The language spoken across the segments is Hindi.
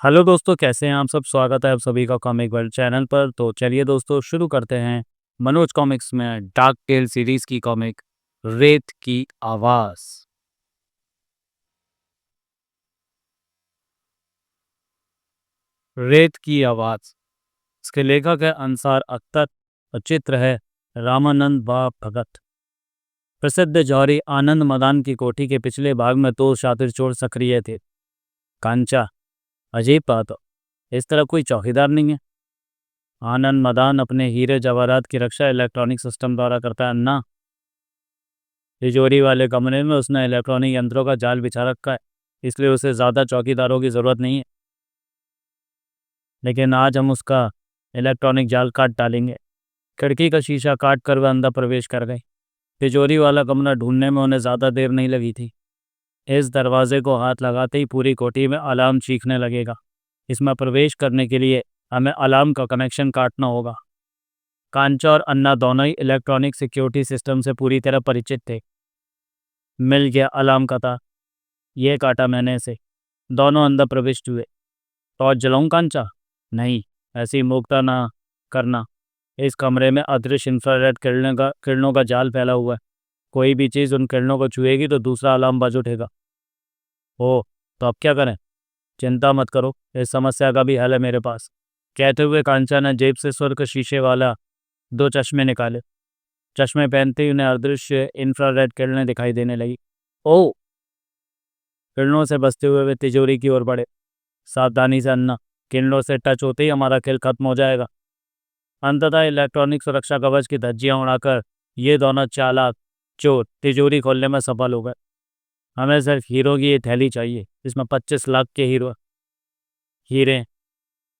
हेलो दोस्तों, कैसे हैं आप सब। स्वागत है आप सभी का कॉमिक वर्ल्ड चैनल पर। तो चलिए दोस्तों, शुरू करते हैं मनोज कॉमिक्स में डार्क टेल सीरीज की कॉमिक रेत की आवाज। रेत की आवाज। इसके लेखक है अंसार अख्तर और चित्र है रामानंद बा भगत। प्रसिद्ध जौहरी आनंद मदान की कोठी के पिछले भाग में दो शातिर चोर सक्रिय थे। कांचा, अजीब बात हो, इस तरह कोई चौकीदार नहीं है। आनंद मदान अपने हीरे जवाहरात की रक्षा इलेक्ट्रॉनिक सिस्टम द्वारा करता है। अन्ना, तिजोरी वाले कमरे में उसने इलेक्ट्रॉनिक यंत्रों का जाल बिछा रखा है, इसलिए उसे ज़्यादा चौकीदारों की ज़रूरत नहीं है। लेकिन आज हम उसका इलेक्ट्रॉनिक जाल काट डालेंगे। खिड़की का शीशा काट कर वह अंदर प्रवेश कर गए। तिजोरी वाला कमरा ढूंढने में उन्हें ज़्यादा देर नहीं लगी थी। इस दरवाजे को हाथ लगाते ही पूरी कोठी में अलार्म चीखने लगेगा। इसमें प्रवेश करने के लिए हमें अलार्म का कनेक्शन काटना होगा। कांचा और अन्ना दोनों ही इलेक्ट्रॉनिक सिक्योरिटी सिस्टम से पूरी तरह परिचित थे। मिल गया अलार्म का तार, ये काटा मैंने इसे। दोनों अंदर प्रविष्ट हुए। टॉर्च जलाऊं कांचा? नहीं, ऐसी मूर्खता ना करना। इस कमरे में अदृश्य इंफ्रारेड किरणों का जाल फैला हुआ है। कोई भी चीज़ उन किरणों को छुएगी तो दूसरा अलार्म बज उठेगा। ओ, तो अब क्या करें? चिंता मत करो, इस समस्या का भी हल है मेरे पास। कहते हुए कांचा ने जेब से स्वर्ग शीशे वाला दो चश्मे निकाले। चश्मे पहनते ही उन्हें अदृश्य इंफ्रारेड किरणें दिखाई देने लगी। ओ! किरणों से बचते हुए वे तिजोरी की ओर बढ़े। सावधानी से अन्ना, किरणों से टच होते ही हमारा खेल खत्म हो जाएगा। अंततः इलेक्ट्रॉनिक सुरक्षा कवच की धज्जियां उड़ाकर ये दोनों चालाक चोर तिजोरी खोलने में सफल हो गए। हमें सिर्फ हीरो की ये थैली चाहिए, इसमें 25 लाख के हीरे।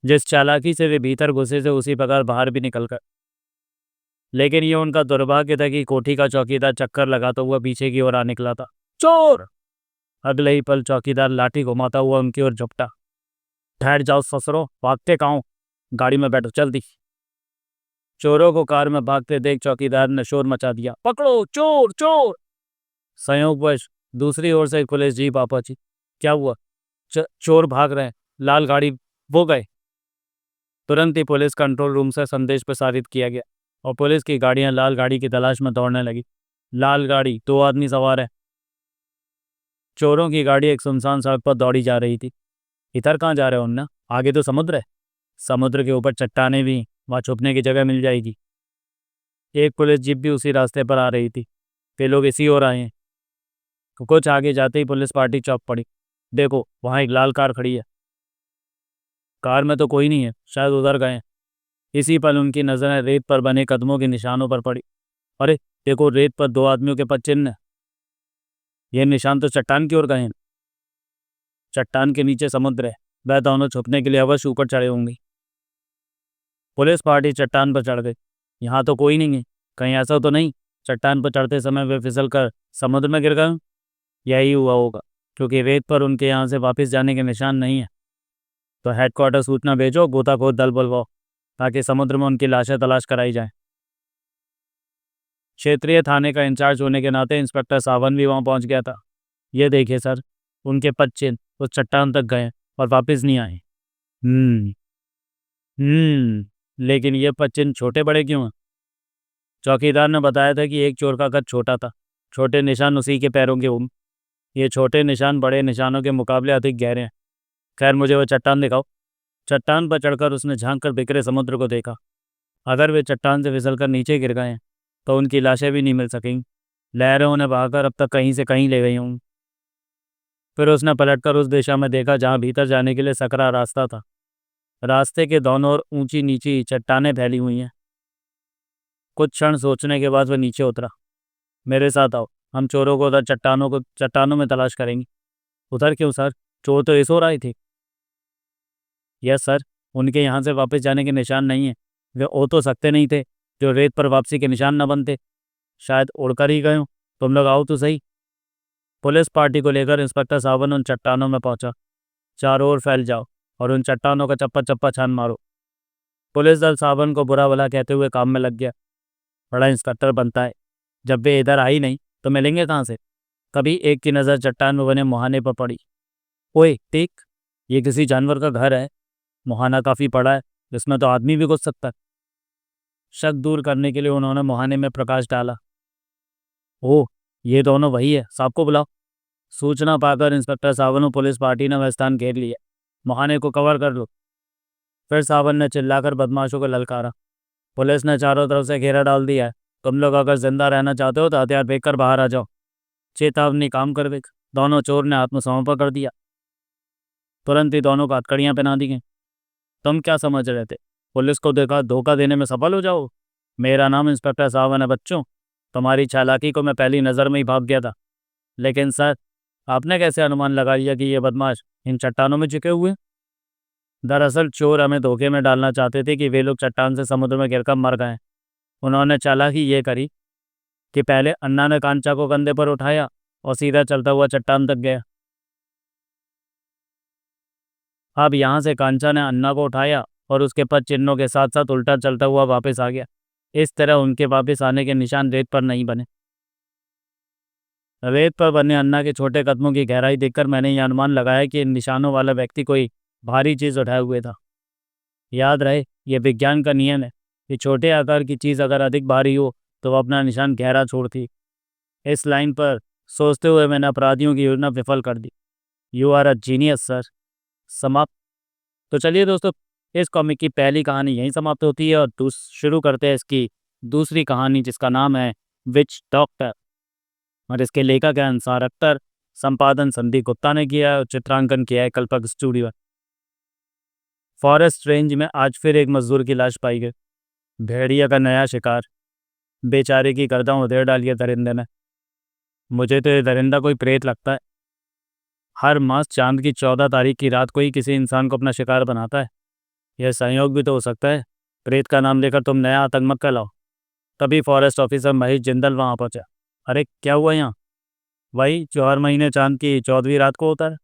जिस चालाकी से वे भीतर घुसे थे उसी प्रकार बाहर भी निकल गए। लेकिन ये उनका दुर्भाग्य था कि कोठी का चौकीदार चक्कर लगाता हुआ पीछे की ओर आ निकला था। चोर! अगले ही पल चौकीदार लाठी घुमाता हुआ उनकी ओर झपटा। ठहर जाओ ससुरो, भागते कहाँ हो? गाड़ी में बैठो जल्दी। चोरों को कार में भागते देख चौकीदार ने शोर मचा दिया, पकड़ो चोर चोर! संयोगवश दूसरी ओर से पुलिस जीप आ पहुंची। क्या हुआ? चोर भाग रहे हैं, लाल गाड़ी वो गए। तुरंत ही पुलिस कंट्रोल रूम से संदेश प्रसारित किया गया और पुलिस की गाड़ियां लाल गाड़ी की तलाश में दौड़ने लगी। लाल गाड़ी, 2 आदमी सवार है। चोरों की गाड़ी एक सुनसान सड़क पर दौड़ी जा रही थी। इधर कहाँ जा रहे हो उन्ना? आगे तो समुद्र है। समुद्र के ऊपर चट्टानें भी, वहाँ छुपने की जगह मिल जाएगी। एक पुलिस जीप भी उसी रास्ते पर आ रही थी। वे लोग इसी ओर आए हैं। कुछ आगे जाते ही पुलिस पार्टी चौक पड़ी। देखो, वहाँ एक लाल कार खड़ी है। कार में तो कोई नहीं है, शायद उधर गए हैं। इसी पल उनकी नजरें रेत पर बने कदमों के निशानों पर पड़ी। अरे देखो, रेत पर 2 आदमियों के पद चिन्ह हैं। ये निशान तो चट्टान की ओर गए हैं। चट्टान के नीचे समुद्र है, वह दोनों छुपने के लिए अवश्य ऊपर चढ़े होंगे। पुलिस पार्टी चट्टान पर चढ़ गई। यहाँ तो कोई नहीं है, कहीं ऐसा तो नहीं चट्टान पर चढ़ते समय वे फिसल कर समुद्र में गिर गए हों? यही हुआ होगा, क्योंकि रेत पर उनके यहाँ से वापस जाने के निशान नहीं है। तो हेडक्वार्टर सूचना भेजो, गोताखोर दल बुलवाओ, ताकि समुद्र में उनकी लाशें तलाश कराई जाए। क्षेत्रीय थाने का इंचार्ज होने के नाते इंस्पेक्टर सावन भी वहां पहुंच गया था। ये देखिए सर, उनके पद चिन्ह उस चट्टान तक गए और वापस नहीं आए। हम्म। लेकिन ये पद चिन्ह छोटे बड़े क्यों हैं? चौकीदार ने बताया था कि एक चोर का कद छोटा था। छोटे निशान उसी के पैरों के हों। ये छोटे निशान बड़े निशानों के मुकाबले अधिक गहरे हैं। खैर, मुझे वो चट्टान दिखाओ। चट्टान पर चढ़कर उसने झांक कर बिखरे समुद्र को देखा। अगर वे चट्टान से फिसलकर नीचे गिर गए हैं तो उनकी लाशें भी नहीं मिल सकेंगी। लहरें उन्हें बहाकर अब तक कहीं से कहीं ले गई होंगी। फिर उसने पलटकर उस दिशा में देखा जहां भीतर जाने के लिए सकरा रास्ता था। रास्ते के दोनों ओर ऊंची नीची चट्टानें फैली हुई हैं। कुछ क्षण सोचने के बाद वह नीचे उतरा। मेरे साथ आओ, हम चोरों को उधर चट्टानों में तलाश करेंगे। उधर क्यों सर? चोर तो इस ओर आई थी। यस सर, उनके यहाँ से वापस जाने के निशान नहीं है। वे ओ तो सकते नहीं थे जो रेत पर वापसी के निशान न बनते। शायद उड़कर ही गए हो। तुम लोग आओ तो सही। पुलिस पार्टी को लेकर इंस्पेक्टर सावन उन चट्टानों में पहुंचा। चारों ओर फैल जाओ और उन चट्टानों का चप्पा चप्पा छान मारो। पुलिस दल सावन को बुरा भला कहते हुए काम में लग गया। बड़ा इंस्पेक्टर बनता है, जब वे इधर आई नहीं तो मिलेंगे कहाँ से? कभी एक की नज़र चट्टान में बने मुहाने पर पड़ी। ओए देख, ये किसी जानवर का घर है? मुहाना काफ़ी बड़ा है, इसमें तो आदमी भी घुस सकता है। शक दूर करने के लिए उन्होंने मुहाने में प्रकाश डाला। ओह, ये दोनों वही है, साहब को बुलाओ। सूचना पाकर इंस्पेक्टर सावन और पुलिस पार्टी ने वह स्थान घेर लिया। मुहाने को कवर कर लो। फिर सावन ने चिल्लाकर बदमाशों को ललकारा। पुलिस ने चारों तरफ से घेरा डाल दिया है। तुम लोग अगर जिंदा रहना चाहते हो तो हथियार फेंक कर बाहर आ जाओ। चेतावनी काम कर गई। दोनों चोर ने आत्मसमर्पण कर दिया। तुरंत ही दोनों को हथकड़ियां पहना दी गई। तुम क्या समझ रहे थे, पुलिस को देखा धोखा देने में सफल हो जाओ? मेरा नाम इंस्पेक्टर सावन है बच्चों। तुम्हारी चालाकी को मैं पहली नज़र में ही भाग गया था। लेकिन सर, आपने कैसे अनुमान लगा लिया कि ये बदमाश इन चट्टानों में छिपे हुए हैं? दरअसल चोर हमें धोखे में डालना चाहते थे कि वे लोग चट्टान से समुद्र में गिरकर मर गए। उन्होंने चालाकी ये करी कि पहले अन्ना ने कांचा को कंधे पर उठाया और सीधा चलता हुआ चट्टान तक गया। अब यहाँ से कांचा ने अन्ना को उठाया और उसके पद चिन्हों के साथ साथ उल्टा चलता हुआ वापस आ गया। इस तरह उनके वापस आने के निशान रेत पर नहीं बने। रेत पर बने अन्ना के छोटे कदमों की गहराई देखकर मैंने यह अनुमान लगाया कि इन निशानों वाला व्यक्ति कोई भारी चीज़ उठाए हुए था। याद रहे, यह विज्ञान का नियम है कि छोटे आकार की चीज़ अगर अधिक भारी हो तो वह अपना निशान गहरा छोड़ती। इस लाइन पर सोचते हुए मैंने अपराधियों की योजना विफल कर दी। You are a genius sir. समाप्त। तो चलिए दोस्तों, इस कॉमिक की पहली कहानी यहीं समाप्त होती है और शुरू करते हैं इसकी दूसरी कहानी, जिसका नाम है विच डॉक्टर। और इसके लेखक है अंसार अख्तर। संपादन संदीप गुप्ता ने किया है और चित्रांकन किया है कल्पक स्टूडियो। फॉरेस्ट रेंज में आज फिर एक मजदूर की लाश पाई गई। भेड़िया का नया शिकार। बेचारे की गर्दन उधेड़ डाली है दरिंदे ने। मुझे तो ये दरिंदा कोई प्रेत लगता है। हर मास चांद की 14 तारीख की रात को ही किसी इंसान को अपना शिकार बनाता है। यह संयोग भी तो हो सकता है। प्रेत का नाम लेकर तुम नया आतंक मत फैलाओ। तभी फॉरेस्ट ऑफिसर महेश जिंदल वहां पहुंचा। अरे क्या हुआ यहाँ? वही जो हर महीने चांद की 14वीं रात को होता है।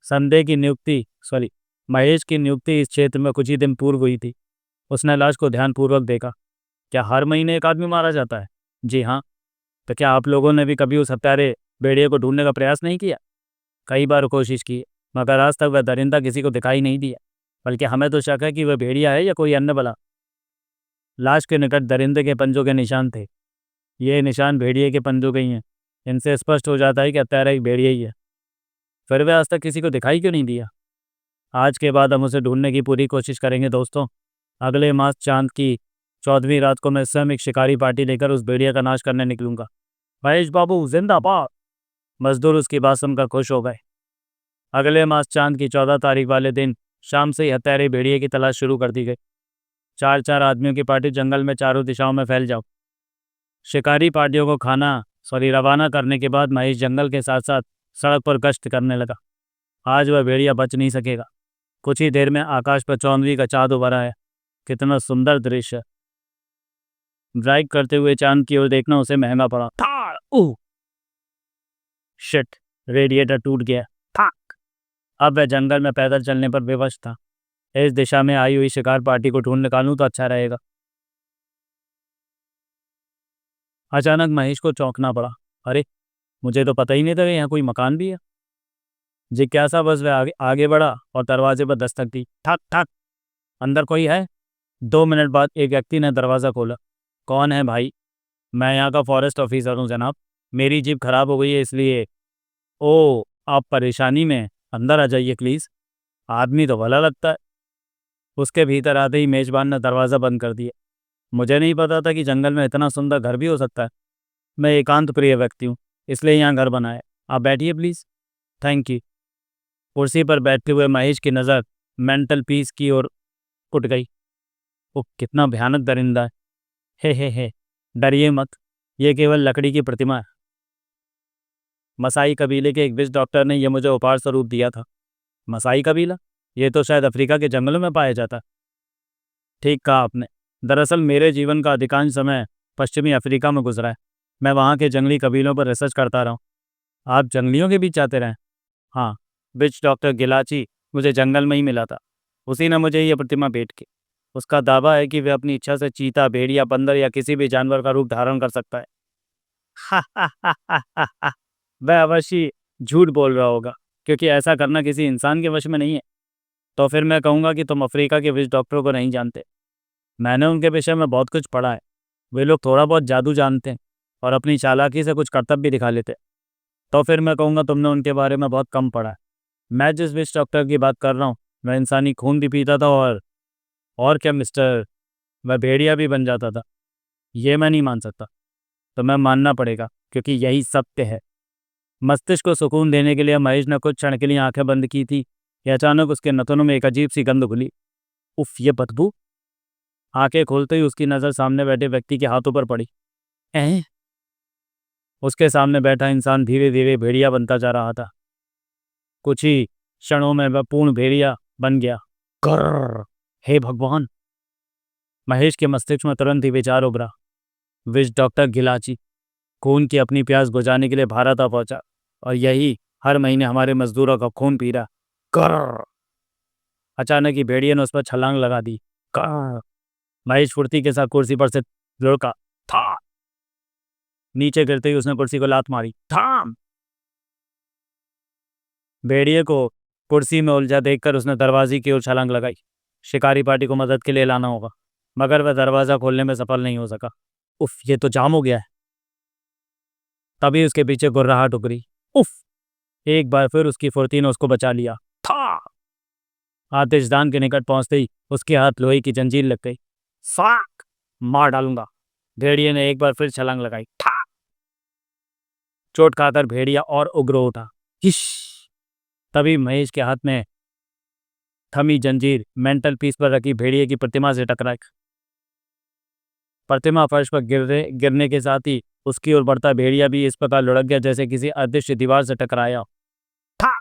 संदेह की नियुक्ति सॉरी महेश की नियुक्ति इस क्षेत्र में कुछ ही दिन पूर्व हुई थी। उसने लाश को ध्यानपूर्वक देखा। क्या हर महीने एक आदमी मारा जाता है? जी हाँ। तो क्या आप लोगों ने भी कभी उस हत्यारे भेड़िए को ढूंढने का प्रयास नहीं किया? कई बार कोशिश की, मगर आज तक वह दरिंदा किसी को दिखाई नहीं दिया। बल्कि हमें तो शक है कि वह भेड़िया है या कोई अन्य बला। लाश के निकट दरिंदे के पंजों के निशान थे। ये निशान भेड़िए के पंजों के ही हैं। इनसे स्पष्ट हो जाता है कि हत्यारा एक भेड़िया ही है। फिर वह आज तक किसी को दिखाई क्यों नहीं दिया? आज के बाद हम उसे ढूंढने की पूरी कोशिश करेंगे दोस्तों। अगले मास चांद की 14वीं रात को मैं स्वयं एक शिकारी पार्टी लेकर उस भेड़िया का नाश करने निकलूंगा। महेश बाबू जिंदाबाद। मजदूर उसकी बात सुनकर खुश हो गए। अगले मास चांद की 14 तारीख वाले दिन शाम से ही हत्यारे भेड़िए की तलाश शुरू कर दी गई। 4-4 आदमियों की पार्टी जंगल में चारों दिशाओं में फैल जाओ। शिकारी पार्टियों को रवाना करने के बाद महेश जंगल के साथ साथ सड़क पर गश्त करने लगा। आज वह भेड़िया बच नहीं सकेगा। कुछ ही देर में आकाश पर 14वीं का चाँद उभर आया। कितना सुंदर दृश्य। ड्राइव करते हुए चांद की ओर देखना उसे महंगा पड़ा। था शिट, रेडिएटर टूट गया। था। अब वह जंगल में पैदल चलने पर विवश था। इस दिशा में आई हुई शिकार पार्टी को ढूंढ निकालूं तो अच्छा रहेगा। अचानक महेश को चौंकना पड़ा। अरे, मुझे तो पता ही नहीं था कि यहाँ कोई मकान भी है। जिज्ञासा बस वह आगे बढ़ा और दरवाजे पर दस्तक दी। ठक ठक। अंदर कोई है? 2 मिनट बाद एक व्यक्ति ने दरवाज़ा खोला। कौन है भाई? मैं यहाँ का फॉरेस्ट ऑफिसर हूँ जनाब। मेरी जीप खराब हो गई है इसलिए। ओ, आप परेशानी में? अंदर आ जाइए प्लीज़। आदमी तो भला लगता है। उसके भीतर आते ही मेजबान ने दरवाज़ा बंद कर दिया। मुझे नहीं पता था कि जंगल में इतना सुंदर घर भी हो सकता है। मैं एकांत प्रिय व्यक्ति हूँ, इसलिए यहाँ घर बनाया। आप बैठिए प्लीज़। Thank you. कुर्सी पर बैठते हुए महेश की नज़र मेंटल पीस की ओर उठ गई। वो कितना भयानक दरिंदा है। हे, डरिए मत। ये केवल लकड़ी की प्रतिमा है। मसाई कबीले के एक विश डॉक्टर ने यह मुझे उपहार स्वरूप दिया था। मसाई कबीला? ये तो शायद अफ्रीका के जंगलों में पाया जाता। ठीक कहा आपने। दरअसल मेरे जीवन का अधिकांश समय पश्चिमी अफ्रीका में गुजरा है। मैं वहाँ के जंगली कबीलों पर रिसर्च करता रहा हूँ। आप जंगलियों के बीच जाते रहें? हाँ, विच डॉक्टर गिलाची मुझे जंगल में ही मिला था। उसी ने मुझे ये प्रतिमा भेंट की। उसका दावा है कि वह अपनी इच्छा से चीता, भेड़िया, बंदर या किसी भी जानवर का रूप धारण कर सकता है। वह अवश्य झूठ बोल रहा होगा, क्योंकि ऐसा करना किसी इंसान के वश में नहीं है। तो फिर मैं कहूँगा कि तुम अफ्रीका के विश डॉक्टरों को नहीं जानते। मैंने उनके विषय में बहुत कुछ पढ़ा है। वे लोग थोड़ा बहुत जादू जानते हैं और अपनी चालाकी से कुछ करतब भी दिखा लेते हैं। तो फिर मैं कहूँगा तुमने उनके बारे में बहुत कम पढ़ा है। मैं जिस विश डॉक्टर की बात कर रहा हूँ वह इंसानी खून भी पीता था और क्या मिस्टर, वह भेड़िया भी बन जाता था। ये मैं नहीं मान सकता। तो मैं मानना पड़ेगा क्योंकि यही सत्य है। मस्तिष्क को सुकून देने के लिए महेश ने कुछ क्षण के लिए आंखें बंद की थी कि अचानक उसके नथनों में एक अजीब सी गंध घुली। उफ, ये बदबू! आंखें खोलते ही उसकी नज़र सामने बैठे व्यक्ति के हाथों पर पड़ी। ऐ उसके सामने बैठा इंसान धीरे धीरे भेड़िया बनता जा रहा था। कुछ ही क्षणों में वह पूर्ण भेड़िया बन गया। कर्र! हे भगवान! महेश के मस्तिष्क में तुरंत ही विचार उभरा। विश डॉक्टर गिलाची खून की अपनी प्यास बुझाने के लिए भारत आ पहुंचा और यही हर महीने हमारे मजदूरों का खून पी रहा। कर्र! अचानक ही भेड़िए ने उस पर छलांग लगा दी। कर्र! महेश फुर्ती के साथ कुर्सी पर से लुढ़का। था नीचे गिरते ही उसने कुर्सी को लात मारी। थाम! भेड़िए को कुर्सी में उलझा देखकर उसने दरवाजे की ओर छलांग लगाई। शिकारी पार्टी को मदद के लिए लाना होगा, मगर वह दरवाज़ा खोलने में सफल नहीं हो सका। उफ, ये तो जाम हो गया है। तभी उसके पीछे गुर्राहट उभरी। उफ! एक बार फिर उसकी फुर्ती ने उसको बचा लिया। था आतिशदान के निकट पहुंचते ही उसके हाथ लोहे की जंजीर लग गई। साक! मार डालूंगा। भेड़िए ने एक बार फिर छलांग लगाई। था चोट खाकर भेड़िया और उग्र उठा। हिश! तभी महेश के हाथ में थमी जंजीर मेंटल पीस पर रखी भेड़िए की प्रतिमा से टकराई। प्रतिमा फर्श पर गिरने के साथ ही उसकी ओर बढ़ता भेड़िया भी इस प्रकार लुढ़क गया जैसे किसी अदृश्य दीवार से टकराया। था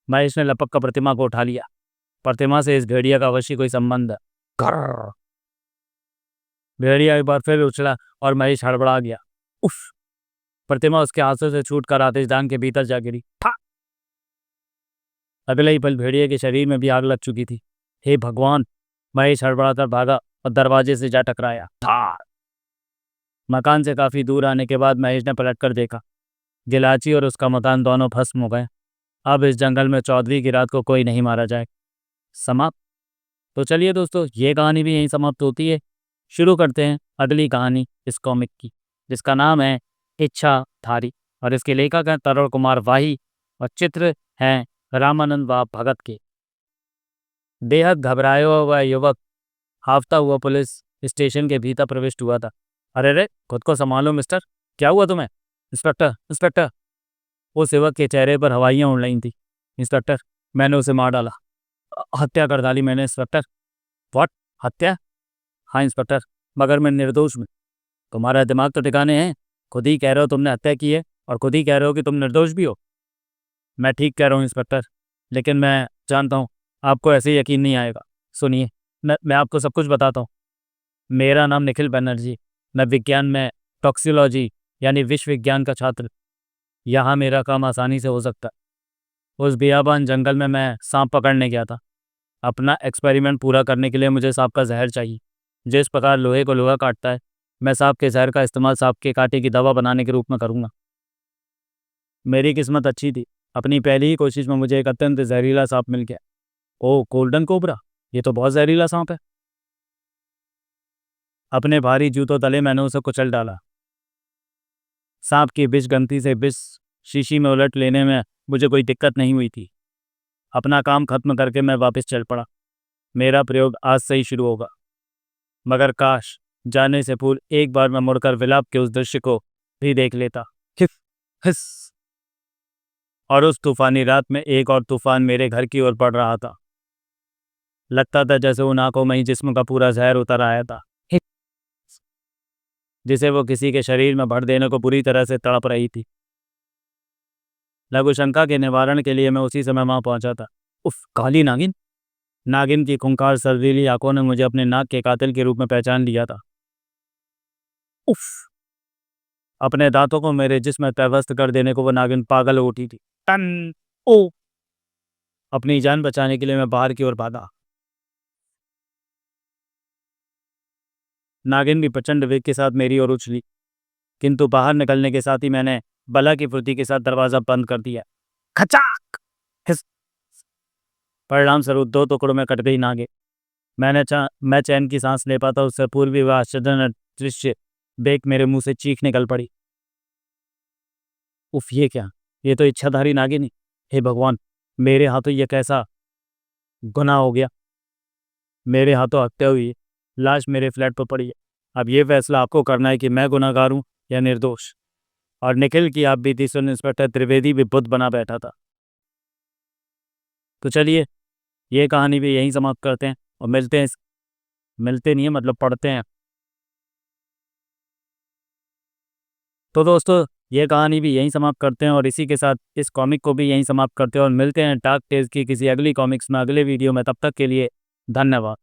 महेश ने लपक कर प्रतिमा को उठा लिया। प्रतिमा से इस भेड़िया का अवश्य कोई संबंध है। कर्र! भेड़िया एक बार फिर उछला और महेश हड़बड़ा गया। उफ! प्रतिमा उसके हाथों से छूटकर आतिशदान के भीतर जा गिरी। था अगले ही पल भेड़िए के शरीर में भी आग लग चुकी थी। हे भगवान! महेश हड़बड़ाकर भागा और दरवाजे से जा टकराया। था मकान से काफी दूर आने के बाद महेश ने पलटकर देखा। गिलाची और उसका मकान दोनों भस्म हो गए। अब इस जंगल में चौदहवीं की रात को कोई नहीं मारा जाए। समाप्त। तो चलिए दोस्तों, ये कहानी भी यहीं समाप्त होती है। शुरू करते हैं अगली कहानी इस कॉमिक की, जिसका नाम है इच्छाधारी, और इसके लेखक हैं तरुण कुमार वाही और चित्र हैं रामानंद व भगत के। बेहद घबराया हुआ युवक हाफता हुआ पुलिस स्टेशन के भीतर प्रविष्ट हुआ था। अरे रे, खुद को संभालो मिस्टर, क्या हुआ तुम्हें? Inspector, inspector! उस युवक के चेहरे पर हवाइयाँ उड़ रही थी। इंस्पेक्टर, मैंने उसे मार डाला। हत्या कर डाली मैंने इंस्पेक्टर। व्हाट? हत्या? हाँ इंस्पेक्टर, मगर मैं निर्दोष हूँ। तुम्हारा दिमाग तो ठिकाने हैं। खुद ही कह रहे हो तुमने हत्या की है और खुद ही कह रहे हो कि तुम निर्दोष भी हो। मैं ठीक कह रहा हूँ इंस्पेक्टर, लेकिन मैं जानता हूँ आपको ऐसे ही यकीन नहीं आएगा। सुनिए, मैं आपको सब कुछ बताता हूँ। मेरा नाम निखिल बनर्जी। मैं विज्ञान में टॉक्सियोलॉजी यानी विश्व विज्ञान का छात्र। यहाँ मेरा काम आसानी से हो सकता है। उस बियाबान जंगल में मैं सांप पकड़ने गया था। अपना एक्सपेरिमेंट पूरा करने के लिए मुझे सांप का जहर चाहिए। जिस प्रकार लोहे को लोहा काटता है, मैं सांप के जहर का इस्तेमाल सांप के कांटे की दवा बनाने के रूप में करूँगा। मेरी किस्मत अच्छी थी। अपनी पहली ही कोशिश में मुझे एक अत्यंत जहरीला सांप मिल गया। ओह, गोल्डन कोबरा! ये तो बहुत जहरीला सांप है। अपने भारी जूतों तले मैंने उसे कुचल डाला। सांप की विष गंती से विष शीशी में उलट लेने में मुझे कोई दिक्कत नहीं हुई थी। अपना काम खत्म करके मैं वापस चल पड़ा। मेरा प्रयोग आज से ही शुरू होगा। मगर काश जाने से पूर्व एक बार मैं मुड़कर विलाप के उस दृश्य को भी देख लेता। हिफ हिस। और उस तूफानी रात में एक और तूफान मेरे घर की ओर पड़ रहा था। लगता था जैसे उन आंखों में ही जिस्म का पूरा जहर उतर आया था, जिसे वो किसी के शरीर में भर देने को पूरी तरह से तड़प रही थी। लघु शंका के निवारण के लिए मैं उसी समय वहां पहुंचा था। उफ, काली नागिन! नागिन की खूंखार सर्दीली आंखों ने मुझे अपने नाक के कातिल के रूप में पहचान लिया था। उफ! अपने दांतों को मेरे जिस्म में पेवस्त कर देने को वो नागिन पागल हो उठी थी। टन! ओ! अपनी जान बचाने के लिए मैं बाहर की ओर भागा। नागिन भी प्रचंड वेग के साथ मेरी ओर उछली, किंतु बाहर निकलने के साथ ही मैंने बला की फुर्ती के साथ दरवाज़ा बंद कर दिया। खचाक! हिस परिणाम स्वरूप 2 टुकड़ों में कट गई नागिन। मैं चैन की सांस ले पाता उससे पूर्व भी वह आश्चर्यजनक दृश्य देख मेरे मुंह से चीख निकल पड़ी। उफ, ये क्या? ये तो इच्छाधारी नागिन है। हे भगवान, मेरे हाथों ये कैसा गुनाह हो गया? मेरे हाथों हत्या हुई है, लाश मेरे फ्लैट पर पड़ी है। अब ये फैसला आपको करना है कि मैं गुनहगार हूँ या निर्दोष। और निखिल की आप बीती सुन इंस्पेक्टर त्रिवेदी भी बुद्ध बना बैठा था। तो चलिए, ये कहानी भी यहीं समाप्त करते हैं और मिलते नहीं है मतलब पढ़ते हैं। तो दोस्तों, ये कहानी भी यहीं समाप्त करते हैं और इसी के साथ इस कॉमिक को भी यहीं समाप्त करते हैं और मिलते हैं डार्क टेल्स की किसी अगली कॉमिक्स में अगले वीडियो में। तब तक के लिए धन्यवाद।